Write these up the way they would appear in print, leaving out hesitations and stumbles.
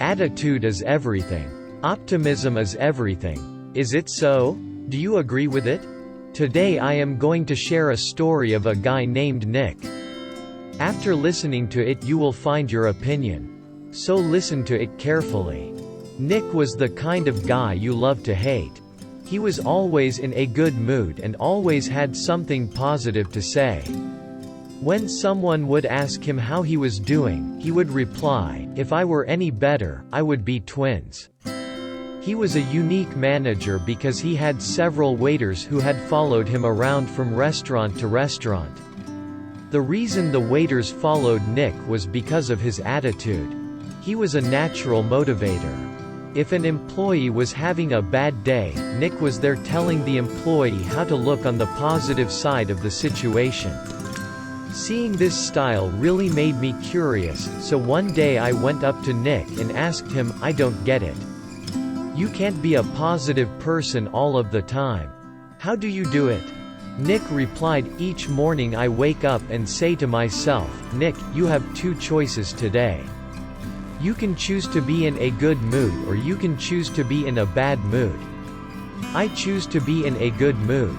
Attitude is everything. Optimism is everything. Is it so? Do you agree with it? Today I am going to share a story of a guy named Nick. After listening to it you will find your opinion. So listen to it carefully. Nick was the kind of guy you love to hate. He was always in a good mood and always had something positive to say. When someone would ask him how he was doing, he would reply, "If I were any better, I would be twins." He was a unique manager because he had several waiters who had followed him around from restaurant to restaurant. The reason the waiters followed Nick was because of his attitude. He was a natural motivator. If an employee was having a bad day, Nick was there telling the employee how to look on the positive side of the situation. Seeing this style really made me curious, so one day I went up to Nick and asked him, "I don't get it. You can't be a positive person all of the time. How do you do it?" Nick replied, "Each morning I wake up and say to myself, Nick, you have two choices today. You can choose to be in a good mood or you can choose to be in a bad mood. I choose to be in a good mood.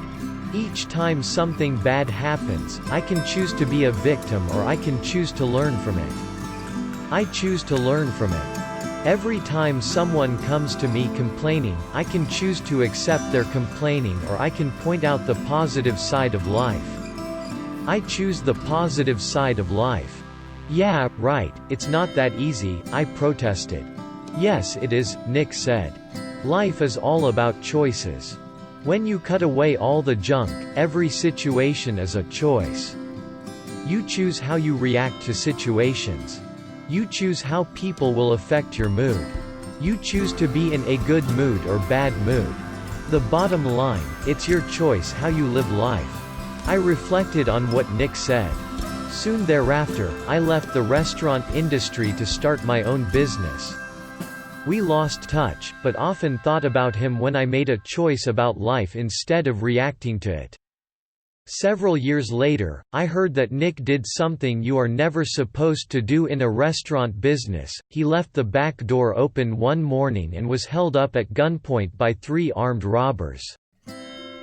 Each time something bad happens, I can choose to be a victim or I can choose to learn from it. I choose to learn from it. Every time someone comes to me complaining, I can choose to accept their complaining or I can point out the positive side of life. I choose the positive side of life." "Yeah, right, it's not that easy," I protested. "Yes it is," Nick said. "Life is all about choices. When you cut away all the junk, every situation is a choice. You choose how you react to situations. You choose how people will affect your mood. You choose to be in a good mood or bad mood. The bottom line, it's your choice how you live life." I reflected on what Nick said. Soon thereafter, I left the restaurant industry to start my own business. We lost touch, but often thought about him when I made a choice about life instead of reacting to it. Several years later, I heard that Nick did something you are never supposed to do in a restaurant business. He left the back door open one morning and was held up at gunpoint by 3 armed robbers.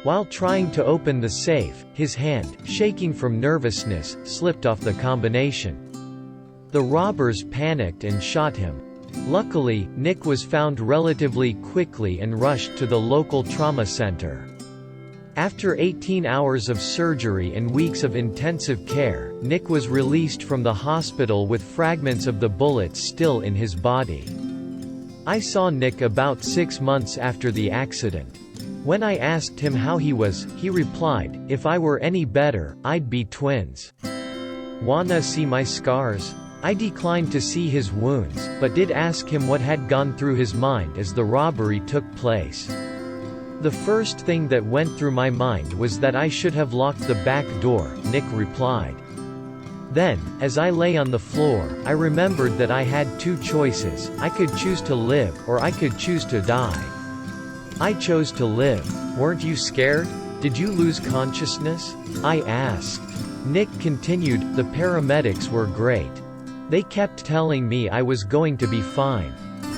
While trying to open the safe, his hand, shaking from nervousness, slipped off the combination. The robbers panicked and shot him. Luckily, Nick was found relatively quickly and rushed to the local trauma center. After 18 hours of surgery and weeks of intensive care, Nick was released from the hospital with fragments of the bullets still in his body. I saw Nick about 6 months after the accident. When I asked him how he was, he replied, "If I were any better, I'd be twins. Wanna see my scars?" I declined to see his wounds, but did ask him what had gone through his mind as the robbery took place. "The first thing that went through my mind was that I should have locked the back door," Nick replied. "Then, as I lay on the floor, I remembered that I had two choices. I could choose to live, or I could choose to die. I chose to live. Weren't you scared? Did you lose consciousness?" I asked. Nick continued, "The paramedics were great. They kept telling me I was going to be fine.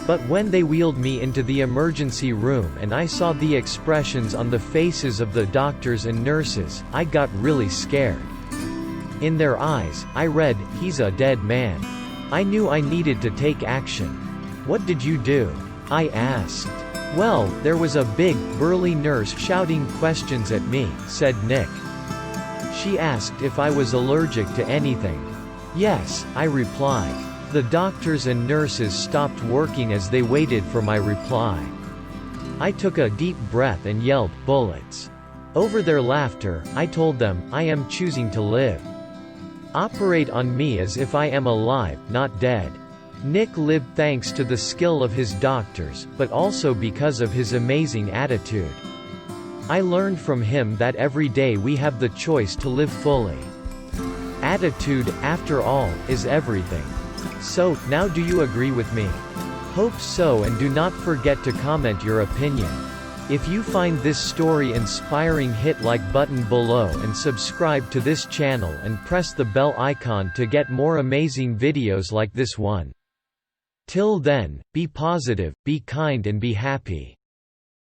But when they wheeled me into the emergency room and I saw the expressions on the faces of the doctors and nurses, I got really scared. In their eyes, I read, 'He's a dead man.' I knew I needed to take action." "What did you do?" I asked. "Well, there was a big, burly nurse shouting questions at me," said Nick. "She asked if I was allergic to anything. Yes, I replied. The doctors and nurses stopped working as they waited for my reply. I took a deep breath and yelled, 'Bullets!' Over their laughter, I told them, 'I am choosing to live. Operate on me as if I am alive, not dead.'" Nick lived thanks to the skill of his doctors, but also because of his amazing attitude. I learned from him that every day we have the choice to live fully. Attitude, after all, is everything. So, now do you agree with me? Hope so, and do not forget to comment your opinion. If you find this story inspiring, hit like button below and subscribe to this channel and press the bell icon to get more amazing videos like this one. Till then, be positive, be kind and be happy.